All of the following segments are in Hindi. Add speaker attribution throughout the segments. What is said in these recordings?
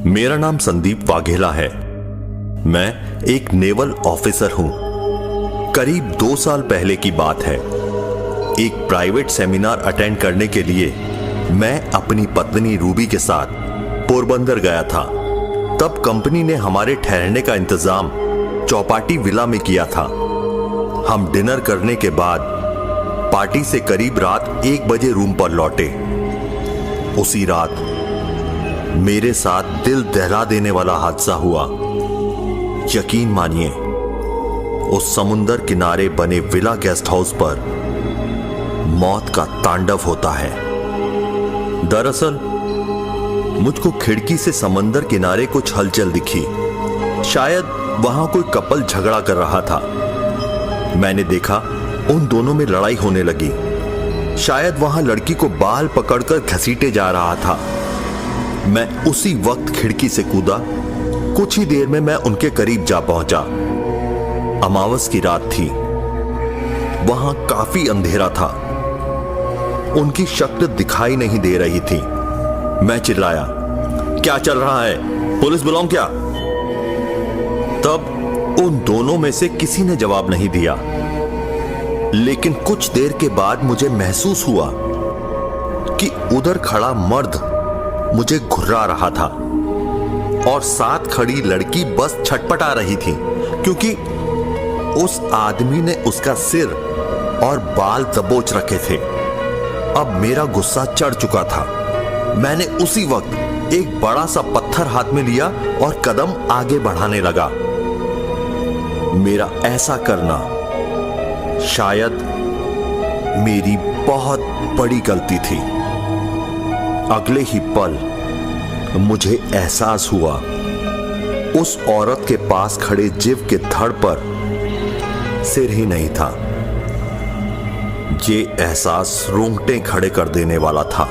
Speaker 1: मेरा नाम संदीप वाघेला है। मैं एक नेवल ऑफिसर हूं। करीब 2 साल पहले की बात है। एक प्राइवेट सेमिनार अटेंड करने के लिए मैं अपनी पत्नी रूबी के साथ पोरबंदर गया था। तब कंपनी ने हमारे ठहरने का इंतजाम चौपाटी विला में किया था। हम डिनर करने के बाद पार्टी से करीब रात 1 बजे रूम पर लौटे। उसी रात मेरे साथ दिल दहला देने वाला हादसा हुआ। यकीन मानिए, उस समुंदर किनारे बने विला गेस्ट हाउस पर मौत का तांडव होता है। दरअसल मुझको खिड़की से समंदर किनारे कुछ हलचल दिखी। शायद वहां कोई कपल झगड़ा कर रहा था। मैंने देखा उन दोनों में लड़ाई होने लगी। शायद वहां लड़की को बाल पकड़कर घसीटे जा रहा था। मैं उसी वक्त खिड़की से कूदा। कुछ ही देर में मैं उनके करीब जा पहुंचा। अमावस की रात थी। वहां काफी अंधेरा था। उनकी शक्ल दिखाई नहीं दे रही थी। मैं चिल्लाया, क्या चल रहा है? पुलिस बुलाऊं क्या? तब उन दोनों में से किसी ने जवाब नहीं दिया। लेकिन कुछ देर के बाद मुझे महसूस हुआ कि उधर खड़ा मर्द मुझे घुर्रा रहा था और साथ खड़ी लड़की बस छटपटा रही थी, क्योंकि उस आदमी ने उसका सिर और बाल दबोच रखे थे। अब मेरा गुस्सा चढ़ चुका था। मैंने उसी वक्त एक बड़ा सा पत्थर हाथ में लिया और कदम आगे बढ़ाने लगा। मेरा ऐसा करना शायद मेरी बहुत बड़ी गलती थी। अगले ही पल मुझे एहसास हुआ उस औरत के पास खड़े जीव के धड़ पर सिर ही नहीं था। ये एहसास रोंगटे खड़े कर देने वाला था।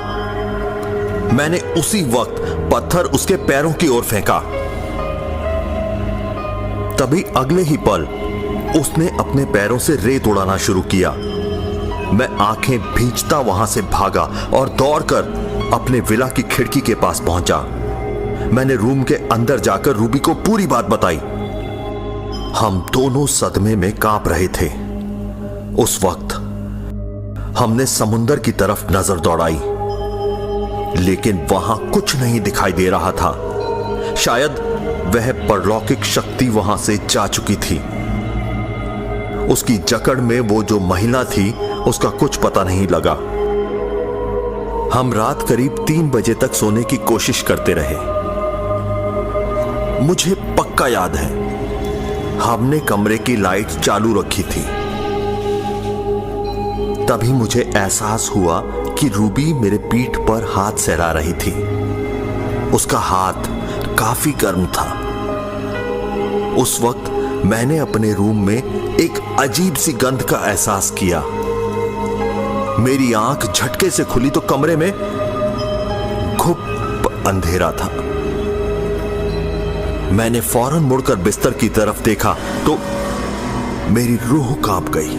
Speaker 1: मैंने उसी वक्त पत्थर उसके पैरों की ओर फेंका। तभी अगले ही पल उसने अपने पैरों से रेत उड़ाना शुरू किया। मैं आंखें भींचता वहां से भागा और दौड़कर अपने विला की खिड़की के पास पहुंचा। मैंने रूम के अंदर जाकर रूबी को पूरी बात बताई। हम दोनों सदमे में कांप रहे थे। उस वक्त हमने समुंदर की तरफ नजर दौड़ाई, लेकिन वहां कुछ नहीं दिखाई दे रहा था। शायद वह परलौकिक शक्ति वहां से जा चुकी थी। उसकी जकड़ में वो जो महिला थी, उसका कुछ पता नहीं लगा। हम रात करीब 3 बजे तक सोने की कोशिश करते रहे। मुझे पक्का याद है, हमने कमरे की लाइट चालू रखी थी। तभी मुझे एहसास हुआ कि रूबी मेरे पीठ पर हाथ सहला रही थी। उसका हाथ काफी गर्म था। उस वक्त मैंने अपने रूम में एक अजीब सी गंध का एहसास किया। मेरी आंख झटके से खुली तो कमरे में घुप अंधेरा था। मैंने फौरन मुड़कर बिस्तर की तरफ देखा तो मेरी रूह कांप गई।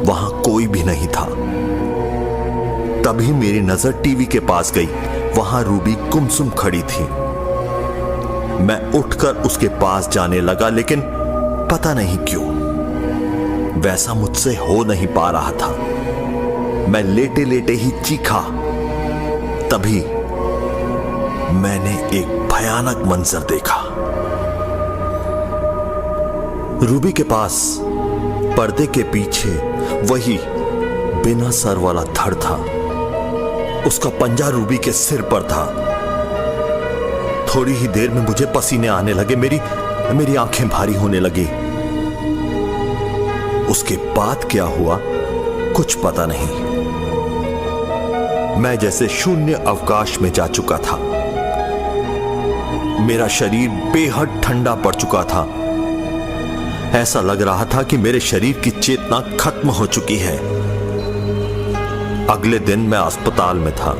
Speaker 1: वहां कोई भी नहीं था। तभी मेरी नजर टीवी के पास गई। वहां रूबी गुमसुम खड़ी थी। मैं उठकर उसके पास जाने लगा, लेकिन पता नहीं क्यों वैसा मुझसे हो नहीं पा रहा था। मैं लेटे लेटे ही चीखा। तभी मैंने एक भयानक मंजर देखा। रूबी के पास पर्दे के पीछे वही बिना सर वाला धड़ था। उसका पंजा रूबी के सिर पर था। थोड़ी ही देर में मुझे पसीने आने लगे। मेरी आंखें भारी होने लगी। उसके बाद क्या हुआ कुछ पता नहीं। मैं जैसे शून्य अवकाश में जा चुका था। मेरा शरीर बेहद ठंडा पड़ चुका था। ऐसा लग रहा था कि मेरे शरीर की चेतना खत्म हो चुकी है। अगले दिन मैं अस्पताल में था।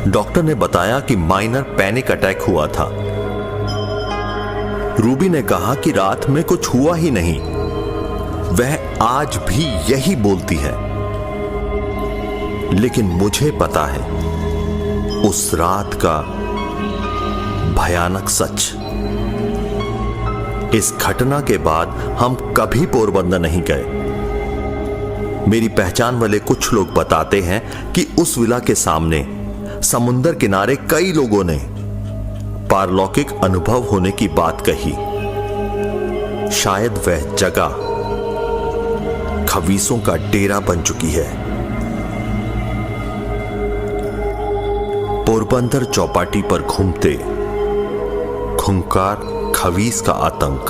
Speaker 1: डॉक्टर ने बताया कि माइनर पैनिक अटैक हुआ था। रूबी ने कहा कि रात में कुछ हुआ ही नहीं। वह आज भी यही बोलती है। लेकिन मुझे पता है उस रात का भयानक सच। इस घटना के बाद हम कभी पोरबंदर नहीं गए। मेरी पहचान वाले कुछ लोग बताते हैं कि उस विला के सामने समुंदर किनारे कई लोगों ने पारलौकिक अनुभव होने की बात कही। शायद वह जगह खबीसों का डेरा बन चुकी है। पोरबंदर चौपाटी पर घूमते खूंखार खबीस का आतंक।